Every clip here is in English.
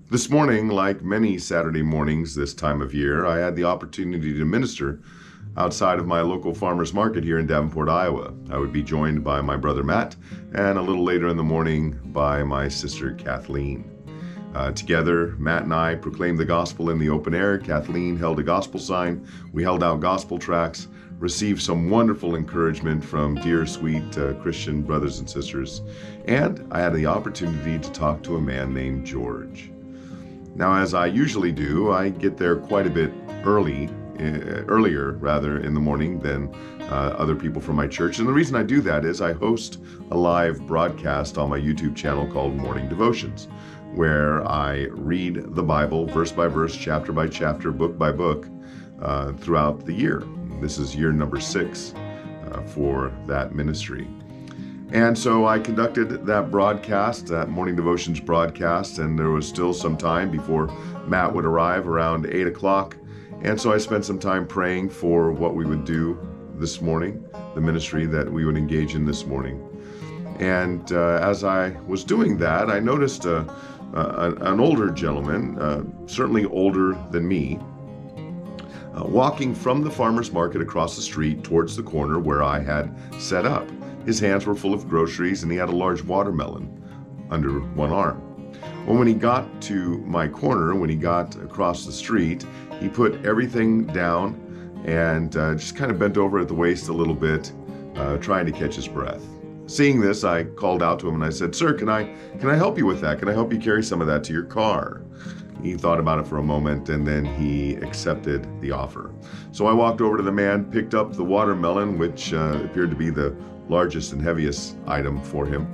This morning, like many Saturday mornings this time of year, I had the opportunity to minister outside of my local farmer's market here in Davenport, Iowa. I would be joined by my brother Matt, and a little later in the morning by my sister Kathleen. Together, Matt and I proclaimed the gospel in the open air. Kathleen held a gospel sign. We held out gospel tracts, received some wonderful encouragement from dear, sweet Christian brothers and sisters, and I had the opportunity to talk to a man named George. Now, as I usually do, I get there quite a bit earlier in the morning than other people from my church. And the reason I do that is I host a live broadcast on my YouTube channel called Morning Devotions, where I read the Bible verse by verse, chapter by chapter, book by book throughout the year. This is year number 6 for that ministry. And so I conducted that broadcast, that Morning Devotions broadcast, and there was still some time before Matt would arrive around 8 o'clock. And so I spent some time praying for what we would do this morning, the ministry that we would engage in this morning. And as I was doing that, I noticed an older gentleman, certainly older than me, walking from the farmer's market across the street towards the corner where I had set up. His hands were full of groceries, and he had a large watermelon under one arm. Well, when he got to my corner, when he got across the street, he put everything down and just kind of bent over at the waist a little bit, trying to catch his breath. Seeing this, I called out to him and I said, "Sir, can I help you with that? Can I help you carry some of that to your car?" He thought about it for a moment, and then he accepted the offer. So I walked over to the man, picked up the watermelon, which appeared to be the largest and heaviest item for him,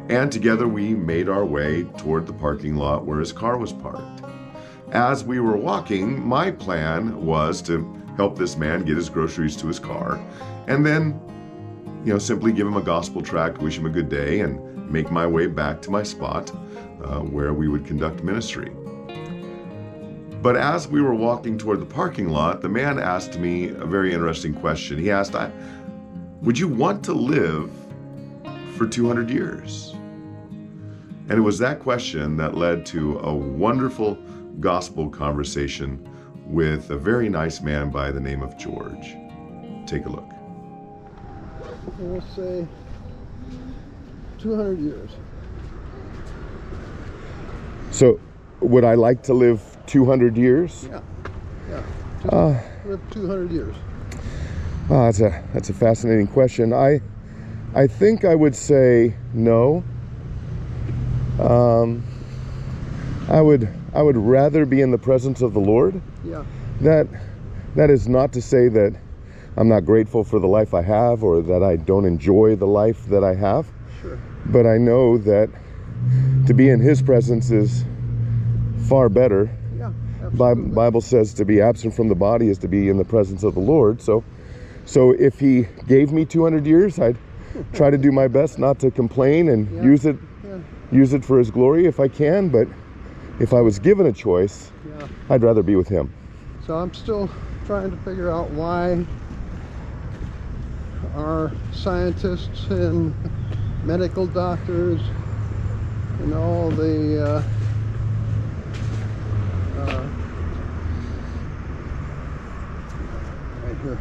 and together we made our way toward the parking lot where his car was parked. As we were walking, my plan was to help this man get his groceries to his car, and then, simply give him a gospel tract, wish him a good day, and make my way back to my spot where we would conduct ministry. But as we were walking toward the parking lot, the man asked me a very interesting question. He asked, "Would you want to live for 200 years?" And it was that question that led to a wonderful gospel conversation with a very nice man by the name of George. Take a look. We'll say 200 years. So, would I like to live 200 years? Yeah. Live 200 years. That's a fascinating question. I think I would say no. I would rather be in the presence of the Lord. Yeah. That is not to say that I'm not grateful for the life I have or that I don't enjoy the life that I have. Sure. But I know that to be in His presence is far better. Yeah, absolutely. Bible says to be absent from the body is to be in the presence of the Lord. So if He gave me 200 years, I'd try to do my best not to complain and use it for His glory if I can. But if I was given a choice, I'd rather be with Him. So I'm still trying to figure out why our scientists and medical doctors and all the right here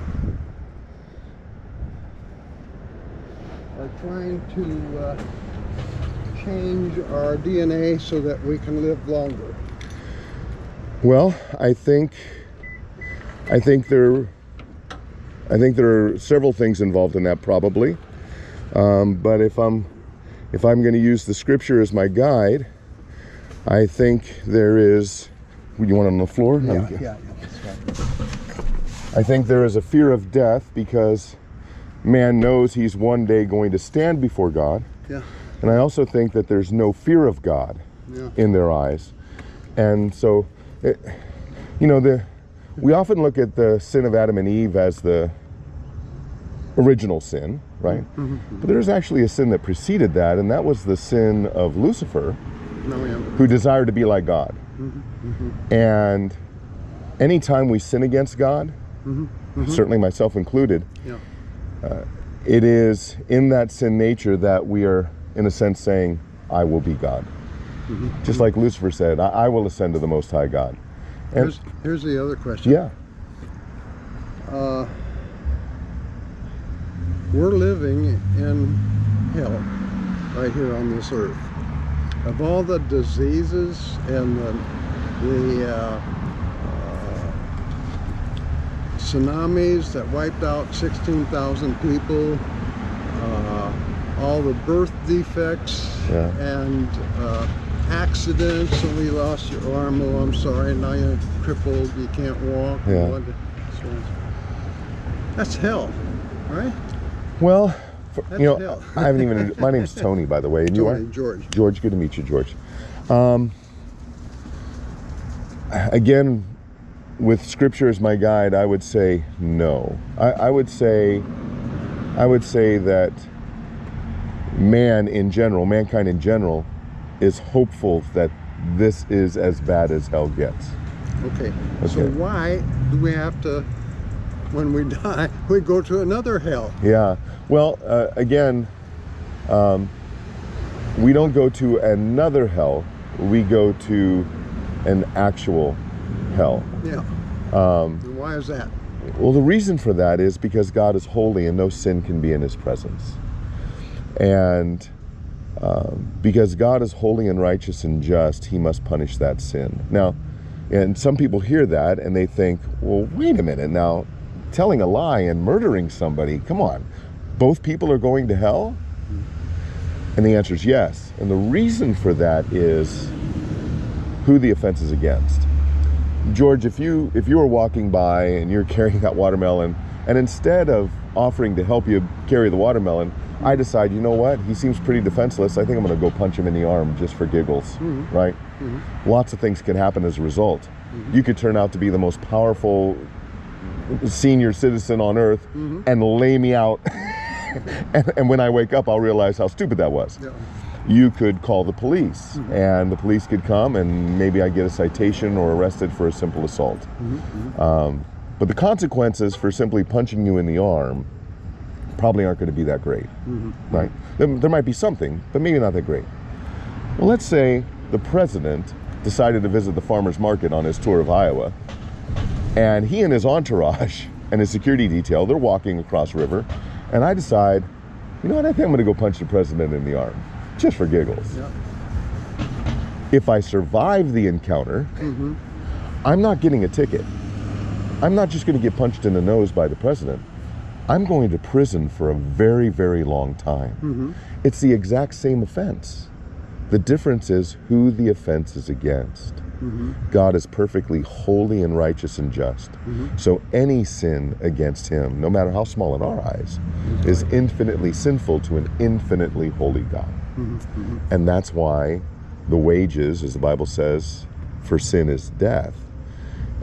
are trying to change our DNA so that we can live longer. Well, I think there are several things involved in that, probably. But if I'm going to use the Scripture as my guide, I think there is. You want it on the floor? Yeah, that's right. I think there is a fear of death because man knows he's one day going to stand before God. Yeah. And I also think that there's no fear of God in their eyes. And so, we often look at the sin of Adam and Eve as the original sin, right? Mm-hmm. But there's actually a sin that preceded that, and that was the sin of Lucifer, who desired to be like God. Mm-hmm. And anytime we sin against God, certainly myself included, it is in that sin nature that we are, in a sense, saying, "I will be God." Just like Lucifer said, I will ascend to the Most High God. And Here's the other question. yeah, we're living in hell right here on this earth. Of all the diseases and the tsunamis that wiped out 16,000 people, all the birth defects and accidents, and we lost your arm, oh I'm sorry, now you're crippled, you can't walk. That's hell, right? well, That's you know, hell. I haven't even, my name's Tony, by the way, and you are? George. George, good to meet you, George. Again, with Scripture as my guide, I would say no. I would say that mankind in general, is hopeful that this is as bad as hell gets. Okay. So why do we have to, when we die, we go to another hell? Yeah. Well, again, we don't go to another hell. We go to an actual hell. Yeah. And why is that? Well, the reason for that is because God is holy and no sin can be in his presence. And because God is holy and righteous and just, he must punish that sin. Now, and some people hear that and they think, well, wait a minute now, telling a lie and murdering somebody, come on, both people are going to hell? And the answer is yes. And the reason for that is who the offense is against. George, if you were walking by and you're carrying that watermelon, and instead of offering to help you carry the watermelon, I decide, you know what, he seems pretty defenseless, I think I'm going to go punch him in the arm just for giggles, right? Lots of things can happen as a result. You could turn out to be the most powerful senior citizen on earth and lay me out. and when I wake up, I'll realize how stupid that was. Yeah. You could call the police, and the police could come, and maybe I get a citation or arrested for a simple assault. But the consequences for simply punching you in the arm probably aren't going to be that great, right? There might be something, but maybe not that great. Well, let's say the president decided to visit the farmer's market on his tour of Iowa, and he and his entourage and his security detail, they're walking across river, and I decide, you know what, I think I'm going to go punch the president in the arm, just for giggles. Yeah. If I survive the encounter, I'm not getting a ticket. I'm not just going to get punched in the nose by the president. I'm going to prison for a very, very long time. It's the exact same offense. The difference is who the offense is against. God is perfectly holy and righteous and just. So any sin against him, no matter how small in our eyes, is infinitely sinful to an infinitely holy God. And that's why the wages, as the Bible says, for sin is death.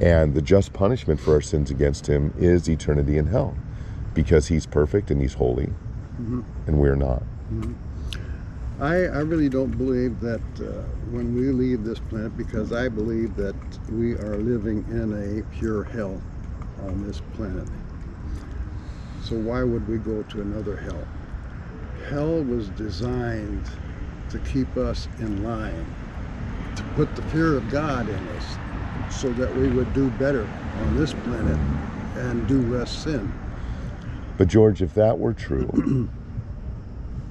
And the just punishment for our sins against him is eternity in hell, because he's perfect and he's holy, and we're not. I really don't believe that when we leave this planet, because I believe that we are living in a pure hell on this planet. So why would we go to another hell? Hell was designed to keep us in line, to put the fear of God in us, so that we would do better on this planet and do less sin. But George, if that were true,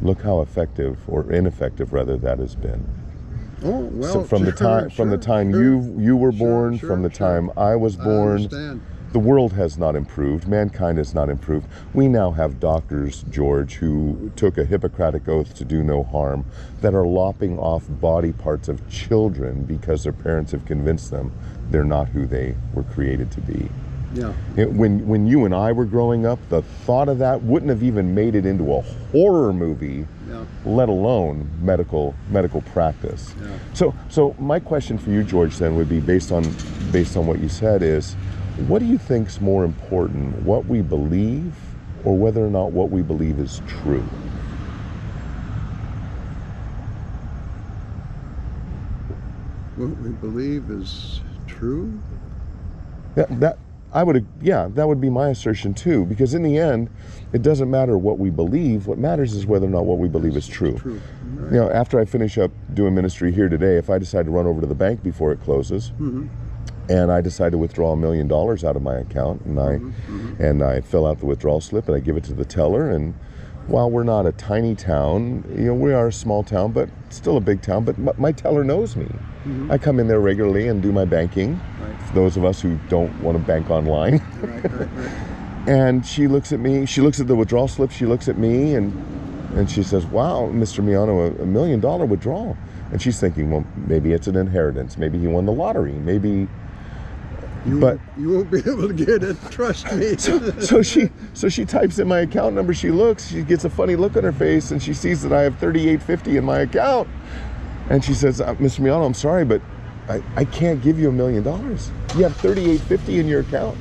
look how effective, or ineffective rather, that has been. Oh well. So from the time you were born, from the time I was born, the world has not improved. Mankind has not improved. We now have doctors, George, who took a Hippocratic oath to do no harm, that are lopping off body parts of children because their parents have convinced them they're not who they were created to be. Yeah. When you and I were growing up, the thought of that wouldn't have even made it into a horror movie, let alone medical practice. Yeah. So my question for you, George, then would be based on what you said is, what do you think's more important, what we believe or whether or not what we believe is true? What we believe is true? That would be my assertion too, because in the end, it doesn't matter what we believe. What matters is whether or not what we believe is true. Right. You know, after I finish up doing ministry here today, if I decide to run over to the bank before it closes, and I decide to withdraw $1 million out of my account, and I fill out the withdrawal slip and I give it to the teller, and while we're not a tiny town, we are a small town, but still a big town, but my teller knows me. I come in there regularly and do my banking, for those of us who don't want to bank online. And she looks at me, she looks at the withdrawal slip, she looks at me, and she says, "Wow, Mr. Miano, $1 million withdrawal." And she's thinking, well, maybe it's an inheritance, maybe he won the lottery, maybe... You won't be able to get it, trust me. So she types in my account number, she looks, she gets a funny look on her face, and she sees that I have $38.50 in my account. And she says, "Mr. Miano, I'm sorry, but I can't give you $1 million. You have $38.50 in your account."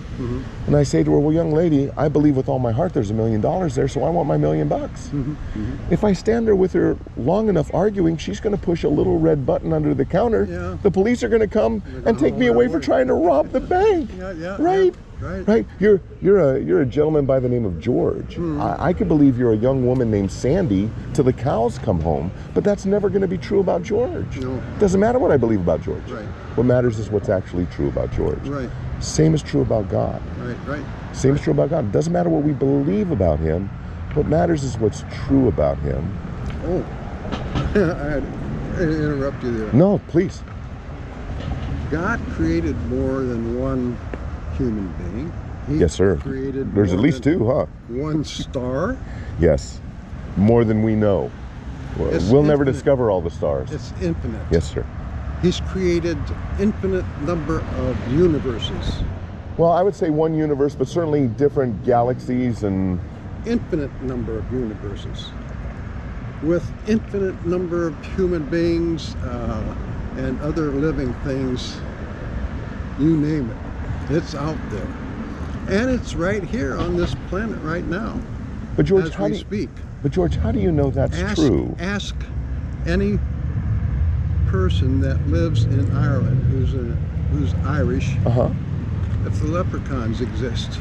And I say to her, "Well, young lady, I believe with all my heart there's $1 million there, so I want my $1 million. If I stand there with her long enough arguing, she's going to push a little red button under the counter. The police are going to come and take me away for trying to rob the bank." Right? You're a gentleman by the name of George. I could believe you're a young woman named Sandy till the cows come home, but that's never going to be true about George. Doesn't matter what I believe about George. What matters is what's actually true about George. Same is true about God. Same is true about God. It doesn't matter what we believe about him. What matters is what's true about him. Oh, I interrupt you there. No, please. God created more than one human being. Yes, sir. Created There's at least two, huh? One star. Yes. More than we know. We'll never discover all the stars. It's infinite. Yes, sir. He's created infinite number of universes. Well, I would say one universe, but certainly different galaxies and... Infinite number of universes. With infinite number of human beings and other living things, you name it. It's out there. And it's right here on this planet right now. But George, as we speak. But George, how do you know that's true? Ask any person that lives in Ireland who's Irish if the leprechauns exist.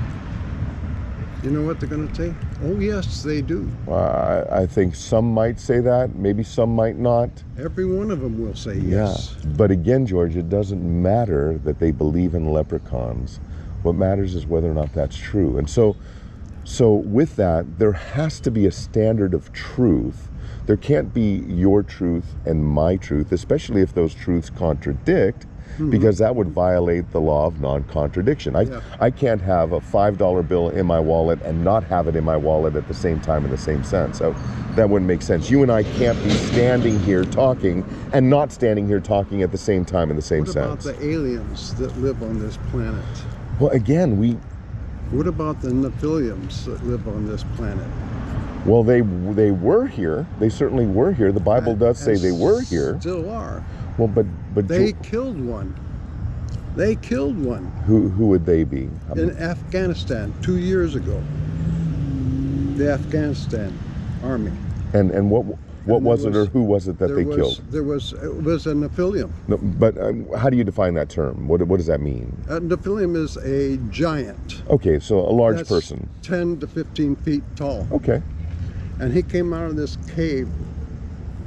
You know what they're going to say? Oh yes, they do. I think some might say that, maybe some might not. Every one of them will say yes. But again, George, it doesn't matter that they believe in leprechauns. What matters is whether or not that's true. And so with that, there has to be a standard of truth. There can't be your truth and my truth, especially if those truths contradict, because that would violate the law of non-contradiction. I can't have a $5 bill in my wallet and not have it in my wallet at the same time in the same sense. So that wouldn't make sense. You and I can't be standing here talking and not standing here talking at the same time in the same sense. What about the aliens that live on this planet? Well, again, What about the Nephilims that live on this planet? Well, they were here. They certainly were here. The Bible does say they were here. Still are. Well, but they killed one. They killed one. Who would they be? In Afghanistan 2 years ago. The Afghanistan army. And what was it, or who was it that they killed? It was a Nephilim. No, but how do you define that term? What does that mean? A Nephilim is a giant. Okay, so a large person. 10 to 15 feet tall. Okay. And he came out of this cave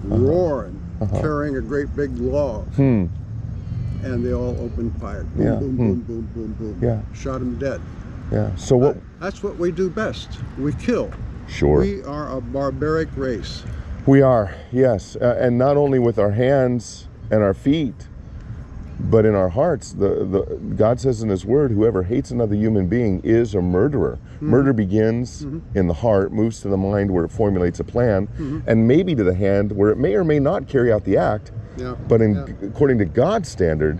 roaring, carrying a great big log. And they all opened fire. Boom, boom, boom, boom, boom, boom. Yeah. Shot him dead. Yeah. So what? That's what we do best. We kill. Sure. We are a barbaric race. We are, yes. And not only with our hands and our feet, but in our hearts. God says in his word, whoever hates another human being is a murderer. Murder begins in the heart, moves to the mind where it formulates a plan, and maybe to the hand where it may or may not carry out the act. But according to God's standard,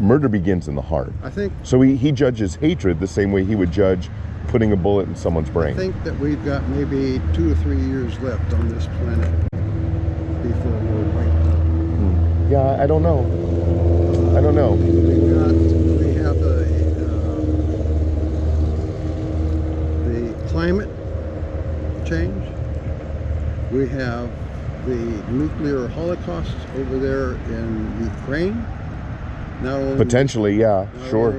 murder begins in the heart. I think so. He judges hatred the same way he would judge putting a bullet in someone's brain. I think that we've got maybe 2 or 3 years left on this planet before we're wiped out. Yeah, I don't know. I don't know. We have the climate change. We have the nuclear holocaust over there in Ukraine. Not only potentially, yeah, sure.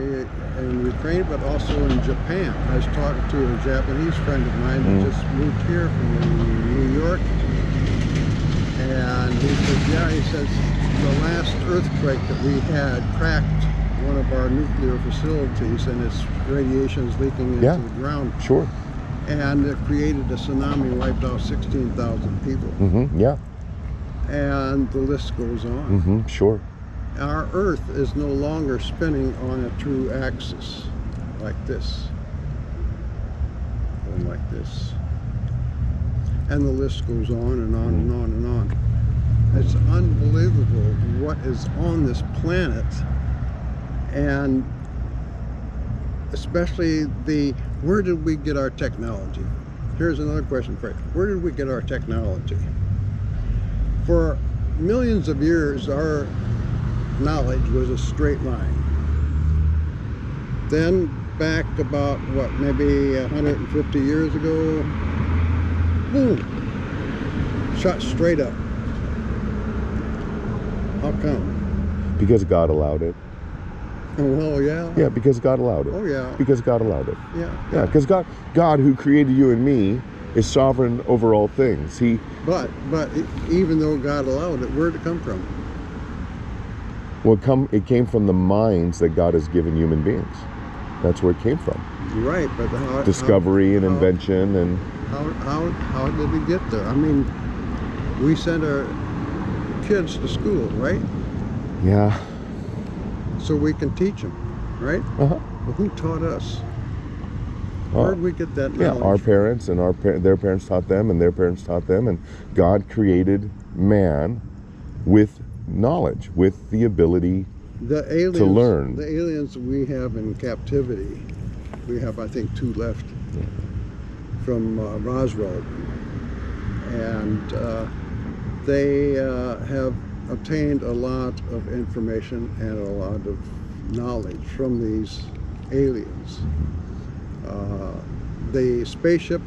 In Ukraine, but also in Japan. I was talking to a Japanese friend of mine who just moved here from New York, And he says, yeah, he says, the last earthquake that we had cracked one of our nuclear facilities, and its radiation is leaking into the ground. Sure. And it created a tsunami and wiped out 16,000 people. Yeah. And the list goes on. Sure. Our Earth is no longer spinning on a true axis like this. Going like this. And the list goes on and on and on and on. It's unbelievable what is on this planet, and especially where did we get our technology? Here's another question for you. Where did we get our technology? For millions of years, our knowledge was a straight line. Then back about, what, maybe 150 years ago, boom, shot straight up. How come? Because God allowed it. Oh, well, yeah. Yeah, because God allowed it. Oh, yeah. Because God allowed it. Yeah. Yeah, because God who created you and me is sovereign over all things. But even though God allowed it, where'd it come from? Well, it came from the minds that God has given human beings. That's where it came from. Right, but how... Discovery and invention and... How did it get there? I mean, we sent our kids to school, right? Yeah. So we can teach them, right? Uh-huh. Well, who taught us? Where did we get that knowledge? Yeah, our parents and their parents taught them, and their parents taught them, and God created man with knowledge, with the ability to learn. The aliens we have in captivity, we have, I think, 2 left from Roswell, and they have obtained a lot of information and a lot of knowledge from these aliens. The spaceship,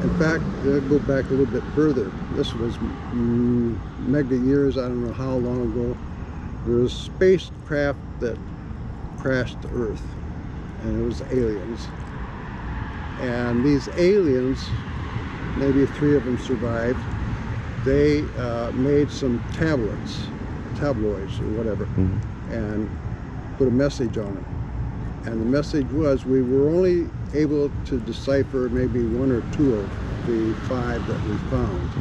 in fact, they'll go back a little bit further. This was mega years, I don't know how long ago. There was a spacecraft that crashed the Earth, and it was aliens. And these aliens, maybe 3 of them survived. They made some tabloids or whatever, and put a message on them. And the message was, we were only able to decipher maybe 1 or 2 of the 5 that we found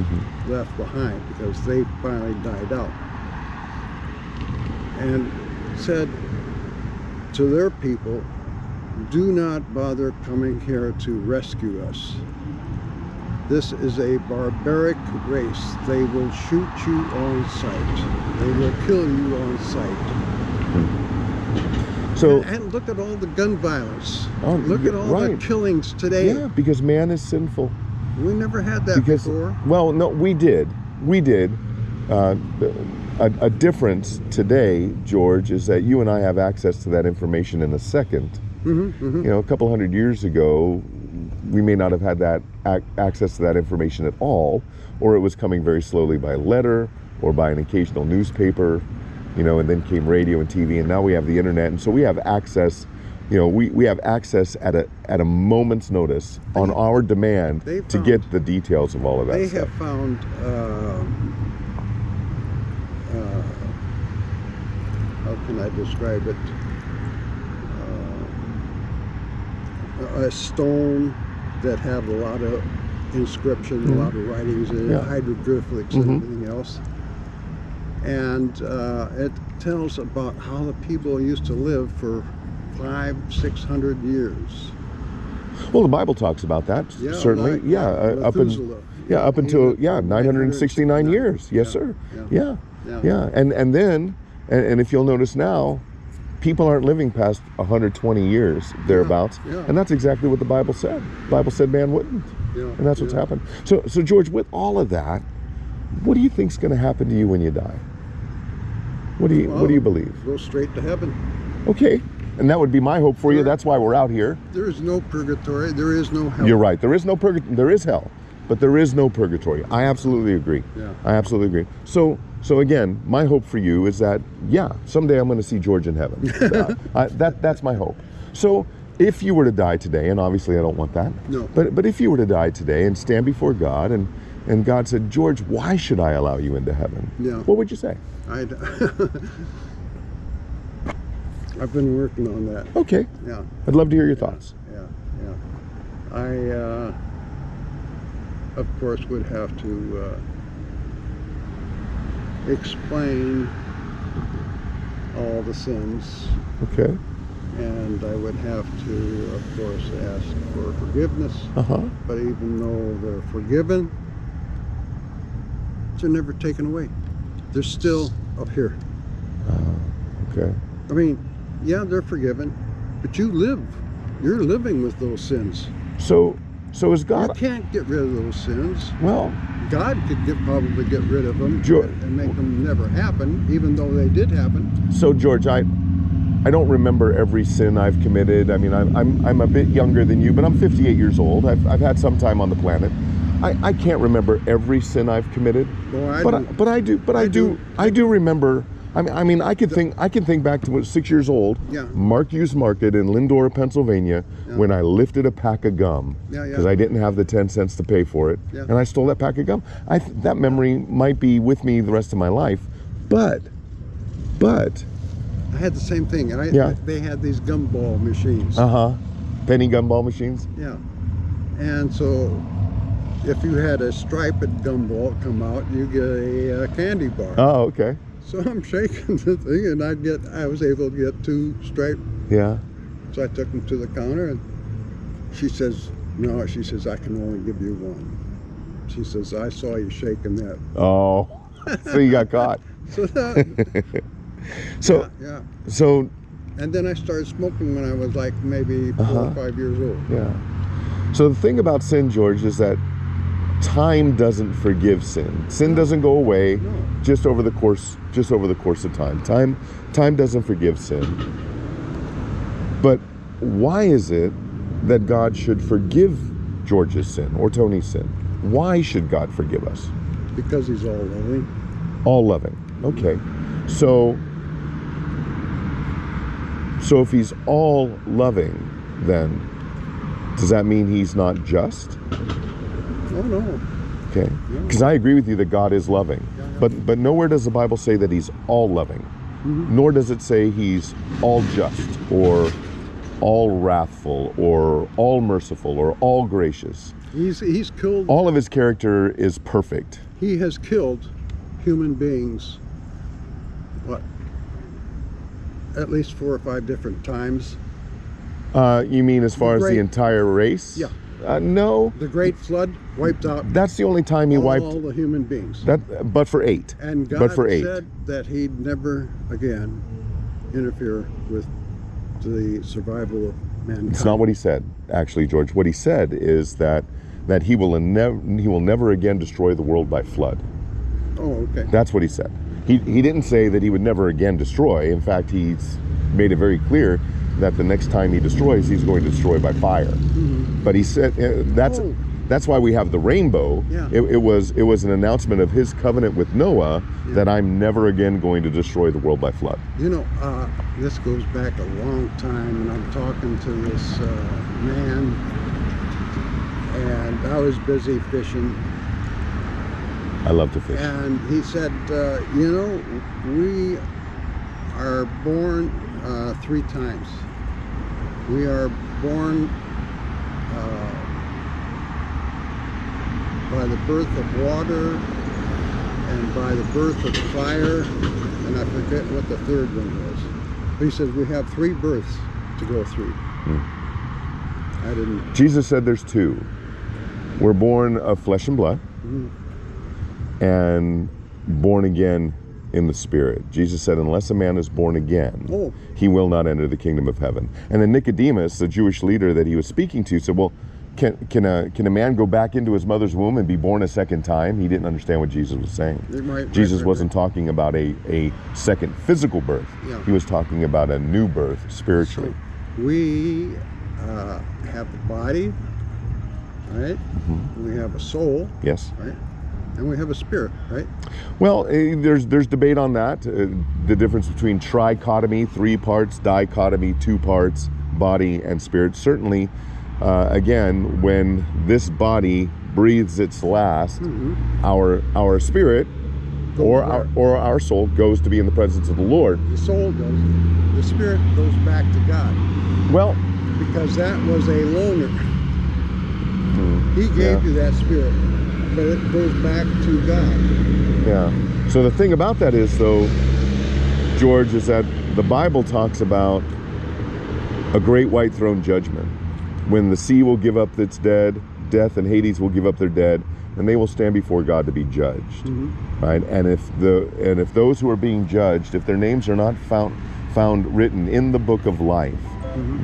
left behind, because they finally died out. And said to their people, do not bother coming here to rescue us. This is a barbaric race. They will shoot you on sight. They will kill you on sight. So, and look at all the gun violence. Oh, look at all the killings today. Yeah, because man is sinful. We never had that before. Well, no, we did. We did. A difference today, George, is that you and I have access to that information in a second. You know, a couple hundred years ago, we may not have had that access to that information at all, or it was coming very slowly by letter or by an occasional newspaper, you know, and then came radio and TV, and now we have the internet, and so we have access. You know, we have access at a moment's notice on our demand to get the details of all of that stuff. They have found how can I describe it? A stone that had a lot of inscriptions, a lot of writings in it, hieroglyphics and everything else. And it tells about how the people used to live for 500-600 years. Well, the Bible talks about that, certainly. Up until 969 years. Yes, sir. Yeah. And then, and if you'll notice now, people aren't living past 120 years, thereabouts. And that's exactly what the Bible said. The Bible said man wouldn't. And that's what's happened. So George, with all of that, what do you think's going to happen to you when you die? What do you believe? Go straight to heaven. Okay. And that would be my hope for you. That's why we're out here. There is no purgatory. There is no hell. You're right. There is no purgatory. There is hell, but there is no purgatory. I absolutely agree. I absolutely agree. So again, my hope for you is that, someday I'm going to see George in heaven. That's my hope. So if you were to die today, and obviously I don't want that, no. But if you were to die today and stand before God, and and God said, George, why should I allow you into heaven? Yeah. What would you say? I've been working on that. Okay. Yeah. I'd love to hear your thoughts. Yeah. I, of course, would have to explain all the sins, Okay. and I would have to, of course, ask for forgiveness. Uh-huh. But even though they're forgiven, they're never taken away. They're still up here. Okay. I mean, yeah, they're forgiven, but you're living with those sins. So is You God... can't get rid of those sins. Well, God could probably get rid of them George, and make them never happen, even though they did happen. so George, I don't remember every sin I've committed. I mean, I'm a bit younger than you, but I'm 58 years old. I've had some time on the planet. I can't remember every sin I've committed. Well, I do remember. I mean, I can think back to when I was 6 years old. Yeah. Mark Hughes Market in Lindor, Pennsylvania, Yeah. when I lifted a pack of gum Yeah, because I didn't have the 10 cents to pay for it, Yeah. and I stole that pack of gum. That memory might be with me the rest of my life, but I had the same thing. Yeah. They had these gumball machines. penny gumball machines. Yeah. And so if you had a striped gumball come out, you get a candy bar. Oh, okay. So I'm shaking the thing, and I was able to get 2 striped. Yeah. So I took them to the counter, and she says, no, she says, I can only give you 1. She says, I saw you shaking that. Oh, so you got caught. So that, yeah. So And then I started smoking when I was like maybe 4 or 5 years old. yeah. So the thing about sin, George, is that time doesn't forgive sin. Sin doesn't go away No. just over the course of time. Time doesn't forgive sin. But why is it that God should forgive George's sin or Tony's sin? Why should God forgive us? Because he's all loving. All loving. Okay. So if he's all loving, then does that mean he's not just? Oh, no. Okay. Because I agree with you that God is loving. But nowhere does the Bible say that he's all loving. Nor does it say he's all just or all wrathful or all merciful or all gracious. He's killed. All of his character is perfect. He has killed human beings, what, at least 4 or 5 different times. You mean as far as the entire race? Yeah. No. The Great Flood wiped out That's the only time he wiped. all the human beings. But for 8. And God but for 8. said that he'd never again interfere with the survival of mankind. It's not what he said, actually, George. What he said is that he will never again destroy the world by flood. Oh, okay. That's what he said. He didn't say that he would never again destroy. In fact, he's made it very clear that the next time he destroys, he's going to destroy by fire. But he said that's why we have the rainbow. Yeah. It was an announcement of his covenant with Noah that I'm never again going to destroy the world by flood. You know, this goes back a long time, and I'm talking to this man, and I was busy fishing. I love to fish. And he said, you know, we are born 3 times. We are born by the birth of water and by the birth of fire, and I forget what the 3rd one was. But he says we have 3 births to go through. I didn't. Jesus said there's 2. We're born of flesh and blood, and born again in the Spirit. Jesus said, unless a man is born again, he will not enter the kingdom of heaven. And then Nicodemus, the Jewish leader that he was speaking to, said, well, can a man go back into his mother's womb and be born a second time? He didn't understand what Jesus was saying. Jesus wasn't talking about a second physical birth. Yeah. He was talking about a new birth spiritually. So we have the body, right? We have a soul, Yes. right? And we have a spirit, right? Well, there's debate on that. The difference between trichotomy, 3 parts, dichotomy, 2 parts, body and spirit. Certainly, again, when this body breathes its last, our spirit or our soul goes to be in the presence of the Lord. The soul does. The spirit goes back to God. Well, because that was a loner. He gave you that spirit, but it goes back to God. Yeah. So the thing about that is, though, George, is that the Bible talks about a great white throne judgment, when the sea will give up its dead, death and Hades will give up their dead, and they will stand before God to be judged. Right? And if those who are being judged, if their names are not found written in the book of life,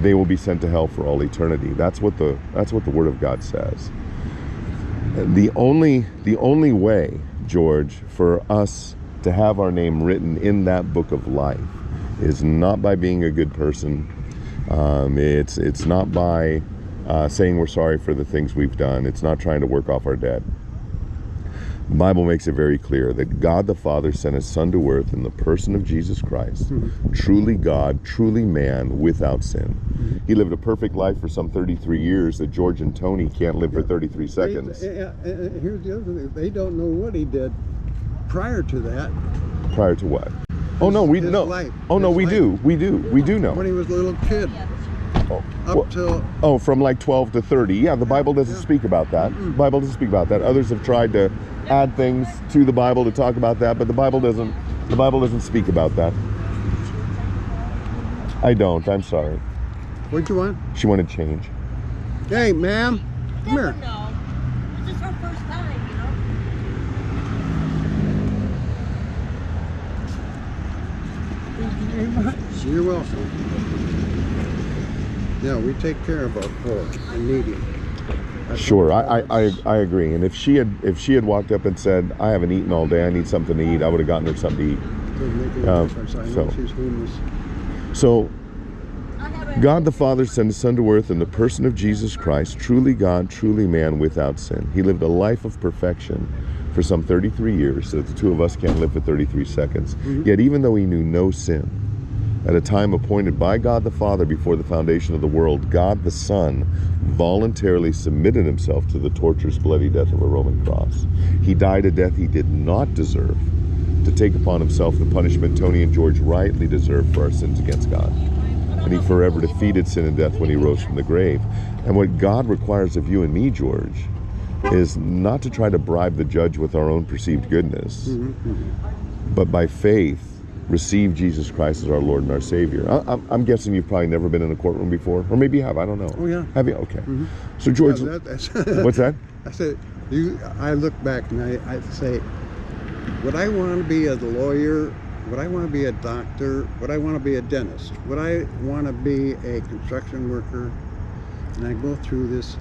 they will be sent to hell for all eternity. That's what the Word of God says. The only way, George, for us to have our name written in that book of life is not by being a good person. It's not by saying we're sorry for the things we've done. It's not trying to work off our debt. The Bible makes it very clear that God the Father sent His Son to earth in the person of Jesus Christ, truly God, truly man, without sin. He lived a perfect life for some 33 years that George and Tony can't live for 33 seconds. Here's the other thing. They don't know what he did prior to that. Prior to what? Oh no, we know. Oh no, we do. We do know. When he was a little kid. From like 12 to 30. Yeah, the Bible doesn't speak about that. The Bible doesn't speak about that. Others have tried to add things to the Bible to talk about that, but the Bible doesn't speak about that. I don't. I'm sorry. What'd you want? She wanted change. Hey, ma'am. Come here. No. This is her first time, you know? Thank you very much. You're welcome. Yeah, we take care of our poor and needy. Sure, I agree. And if she had walked up and said, "I haven't eaten all day, I need something to eat," I would have gotten her something to eat. Doesn't make any difference. I know she's homeless. So, God the Father sent His Son to earth in the person of Jesus Christ, truly God, truly man, without sin. He lived a life of perfection for some 33 years, so that the two of us can't live for 33 seconds. Yet even though He knew no sin, at a time appointed by God the Father before the foundation of the world, God the Son voluntarily submitted Himself to the torturous, bloody death of a Roman cross. He died a death He did not deserve, to take upon Himself the punishment Tony and George rightly deserved for our sins against God. And He forever defeated sin and death when He rose from the grave. And what God requires of you and me, George, is not to try to bribe the judge with our own perceived goodness, but by faith, receive Jesus Christ as our Lord and our Savior. I'm guessing you've probably never been in a courtroom before, or maybe you have. I don't know. Oh yeah. Have you? Okay. So George, what's that? I said, I look back and I say, would I want to be a lawyer? Would I want to be a doctor? Would I want to be a dentist? Would I want to be a construction worker? And I go through this.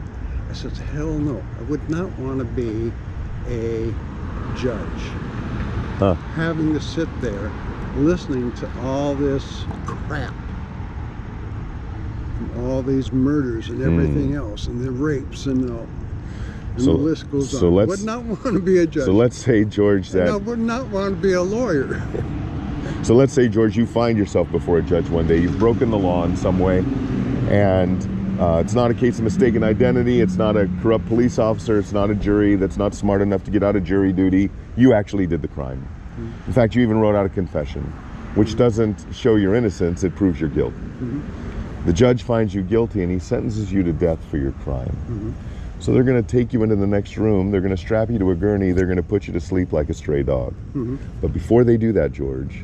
I said, hell no. I would not want to be a judge. Having to sit there listening to all this crap, and all these murders and everything else, and the rapes and the list goes on. I would not want to be a judge. So let's say, George, that I would not want to be a lawyer. So let's say, George, you find yourself before a judge one day. You've broken the law in some way, and it's not a case of mistaken identity. It's not a corrupt police officer. It's not a jury that's not smart enough to get out of jury duty. You actually did the crime. In fact, you even wrote out a confession, which doesn't show your innocence, it proves your guilt. The judge finds you guilty and he sentences you to death for your crime. So they're going to take you into the next room, they're going to strap you to a gurney, they're going to put you to sleep like a stray dog. But before they do that, George,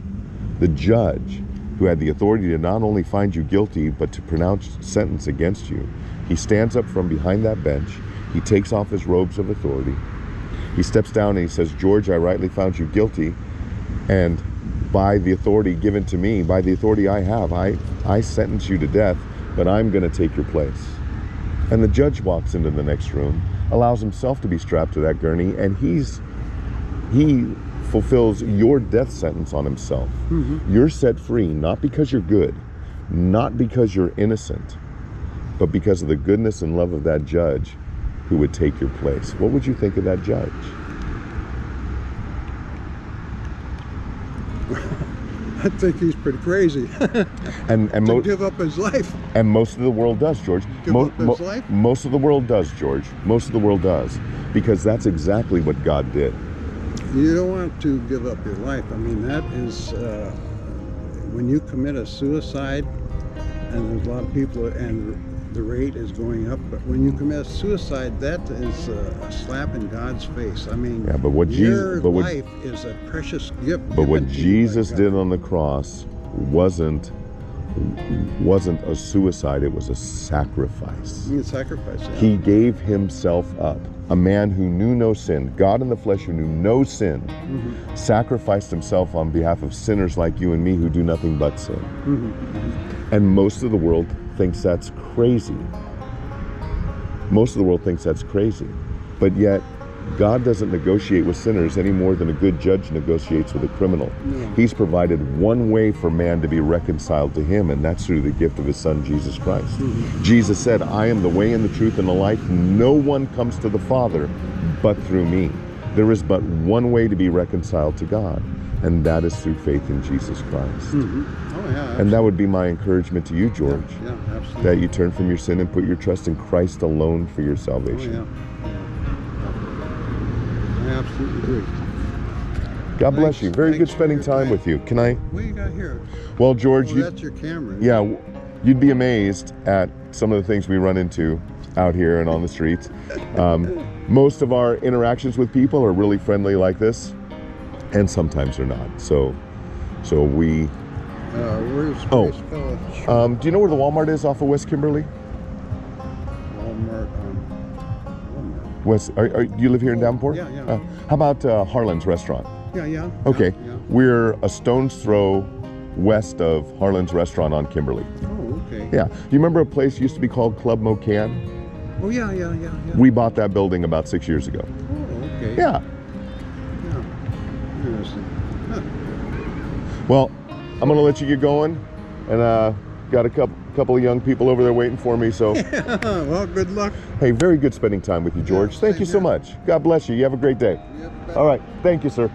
the judge, who had the authority to not only find you guilty, but to pronounce sentence against you, he stands up from behind that bench, he takes off his robes of authority, he steps down and he says, "George, I rightly found you guilty, and by the authority given to me, by the authority I have, I sentence you to death, but I'm going to take your place." And the judge walks into the next room, allows himself to be strapped to that gurney, and he fulfills your death sentence on himself. You're set free, not because you're good, not because you're innocent, but because of the goodness and love of that judge who would take your place. What would you think of that judge? I think he's pretty crazy And to give up his life. and most of the world does, George. Give up his life? Most of the world does, George. Most of the world does, because that's exactly what God did. You don't want to give up your life. I mean, that is when you commit a suicide, and there's a lot of people, and the rate is going up. But when you commit suicide, that is a slap in God's face. I mean, Yeah, but what your Jesus, life is a precious gift. but what given to you by Jesus God. did on the cross wasn't a suicide. It was a sacrifice. You can sacrifice that. He gave himself up. A man who knew no sin, God in the flesh who knew no sin, sacrificed himself on behalf of sinners like you and me who do nothing but sin. And most of the world thinks that's crazy. Most of the world thinks that's crazy. But yet, God doesn't negotiate with sinners any more than a good judge negotiates with a criminal. No. He's provided one way for man to be reconciled to him, and that's through the gift of his son, Jesus Christ. Jesus said, I am the way and the truth and the life. No one comes to the Father but through me. There is but one way to be reconciled to God, and that is through faith in Jesus Christ. Oh yeah. And that would be my encouragement to you, George, Yeah, absolutely. that you turn from your sin and put your trust in Christ alone for your Oh salvation. yeah. I absolutely agree. God bless Thanks- you. Very good thanks for spending your time time. with you. Can I? What do you got here? Well, George, Oh, you, that's your camera. yeah, you'd be amazed at some of the things we run into out here and on the streets. Most of our interactions with people are really friendly like this, and sometimes they're not. So we. Where's Oh. Grace Fellowship? Do you know where the Walmart is off of West Kimberly? Walmart. West. Do you live here in Davenport? Yeah, yeah. How about Harlan's Restaurant? Yeah. Okay, Yeah. we're a stone's throw west of Harlan's Restaurant on Kimberly. Oh, okay. Yeah. Do you remember a place used to be called Club Mocan? Oh, yeah. We bought that building about 6 years ago. Oh, okay. Yeah. Yeah. Interesting. Huh. Well, I'm gonna let you get going, and got a couple of young people over there waiting for me. So, Well, good luck. hey, very good spending time with you, George. Yeah, Thank you same so here. much. God bless you. You have a great day. Yep. All right. Thank you, sir.